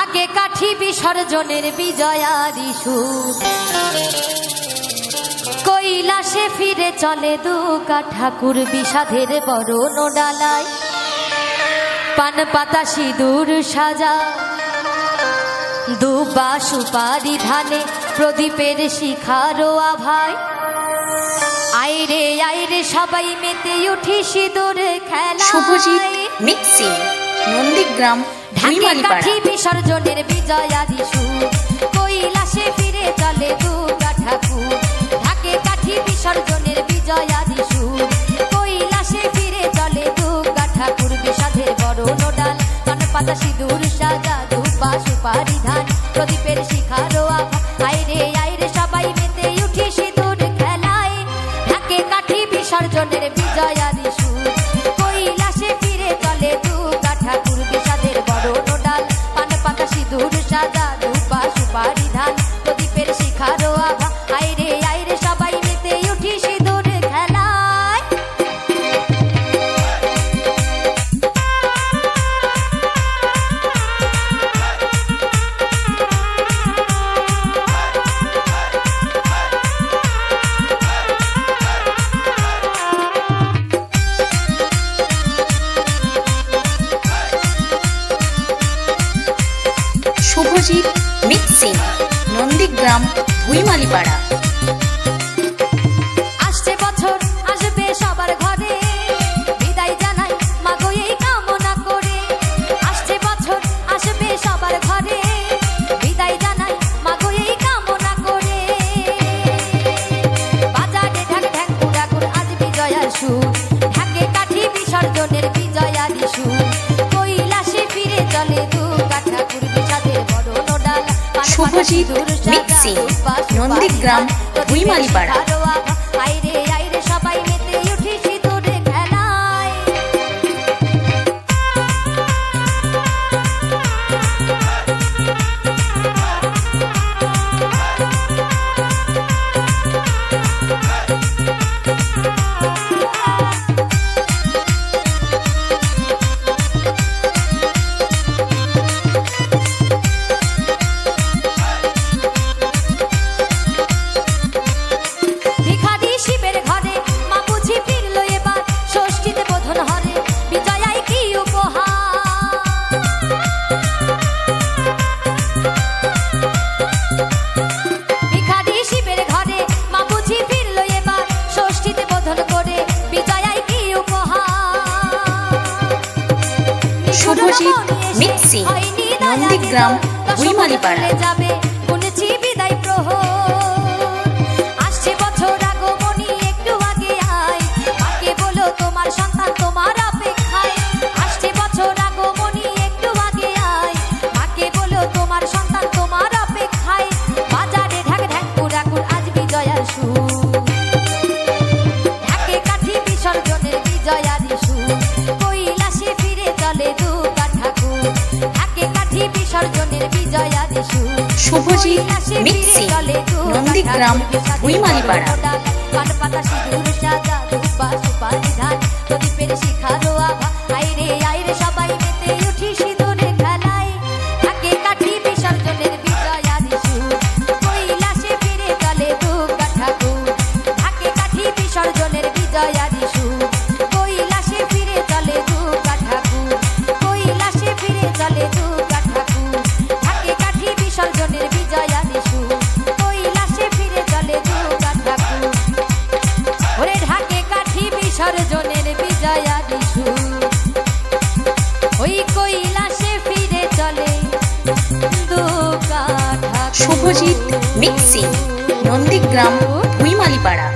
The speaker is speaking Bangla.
ঢাকে কাঠি বিসর্জনের বিজয়ারি সুর, কৈলাসে ফিরে চলে দুর্গা ঠাকুর বিষাদের বরণ ডালায়, পান পাতা সিঁদুর সাজা দুবা সুপারি ধানে প্রদীপের শিখারো আভায়। আইরে আইরে সবাই মেতে উঠি সিঁদুর খেলা। শুভজিৎ মিক্সিং, নন্দীগ্রাম, ঢাকে কাঠি বিসর্জনের বিজয়ারি সুর, কৈলাসে ফিরে চলে দুর্গা ঠাকুর। ঢাকে কাঠি বিসর্জনের বিজয়ারি সুর, কৈলাসে ফিরে চলে দুর্গা ঠাকুর বিষাদের বরণ ডাল, পান পাতা সিঁদুর সাজা দুবা সুপারি ধান প্রদীপের শিখারো আভা। আইরে আইরে সবাই মেতে উঠি সিঁদুর খেলায়। ঢাকে কাঠি বিসর্জনের বিজয়ারি সুর, কৈলাসে ফিরে চলে দুর্গা ঠাকুর বিষাদের বরণ ডাল, পান পাতা সিঁদুর সাজা দুবা সুপারি ধান প্রদীপের শিখারো আভা। আইরে আইরে সবাই মেতে উঠি সিঁদুর খেলায়। শুভজিৎ মিক্সিং, নন্দীগ্রাম, ভুইমালিপাড়া। আসছে বছর আসবে সবার ঘরে, বিদায় জানাই মাগো এই কামনা করে। আসছে বছর আসবে সবার ঘরে, বিদায় জানাই মাগো এই কামনা করে। বাজারে ঢাক ঢাক কুড়াকুর আজ বিজয়ার সুর, ঢাকে কাঠি বিসর্জনের বিজয়ারি সুর, কৈলাসে ফিরে চলে দুর্গা ঠাকুর বিষাদের বরণ ডাল। শুভজিৎ মিক্সিং, নন্দীগ্রাম, ভুইমালিপাড়া। আইরে আইরে সবাই মেতে উঠি সিঁদুর খেলায়। ভিখারি শিবের ঘরে মা বুঝি ফিরলো এবার, ষষ্ঠীতে বোধন হরে বিজয়ায় কি উপহার। ভিখারি শিবের ঘরে মা বুঝি ফিরলো এবার, ষষ্ঠীতে বোধন করে বিজয়ায় কি উপহার। শুভজিৎ মিক্সিং, নন্দীগ্রাম, ভুইমালিপাড়া। যাবে শুনেছি বিদায় প্রহর, আসছে বছর আগমনী একটু আগে আয়, মাকে বলো তোমার সন্তান তোমার অপেক্ষায়। আসছে বছর আগমনী একটু আগে আয়, মাকে বলো তোমার সন্তান তোমার অপেক্ষায়। বাজারে ঢাক ঢাক কুড়াকুর আজ বিজয়ার সুর, ঢাকে কাঠি বিসর্জনের বিজয়ারি সুর, কৈলাসে ফিরে চলে দুর্গা ঠাকুর। ঢাকে কাঠি বিসর্জনের বিজয়ারি সুর, শুভজিৎ মিক্সিং, নন্দীগ্রাম, ভুইমালিপাড়া। পান পাতা সিঁদুর সাজা দুবা সুপারি ধান প্রদীপের শিখারো আভা। আইরে আইরে সবাই মেতে উঠি সিঁদুর খেলায়। ঢাকে কাঠি বিসর্জনের বিজয়ারি সুর, কৈলাসে ফিরে চলে দুর্গা ঠাকুর। ঢাকে কাঠি বিসর্জনের বিজয়ারি সুর, কৈলাসে ফিরে চলে দুর্গা ঠাকুর। কৈলাসে ফিরে চলে দুর্গা ঠাকুর। ঢাকে কাঠি বিসর্জনের বিজয়ারি সুর, কৈলাসে ফিরে চলে দুর্গা ঠাকুর। ওরে ঢাকে কাঠি বিসর্জনের বিজয়ারি সুর, ওই কৈলাসে ফিরে চলে দুর্গা ঠাকুর। শুভজিৎ মিক্সিং, নন্দীগ্রাম, ভুইমালিপাড়া।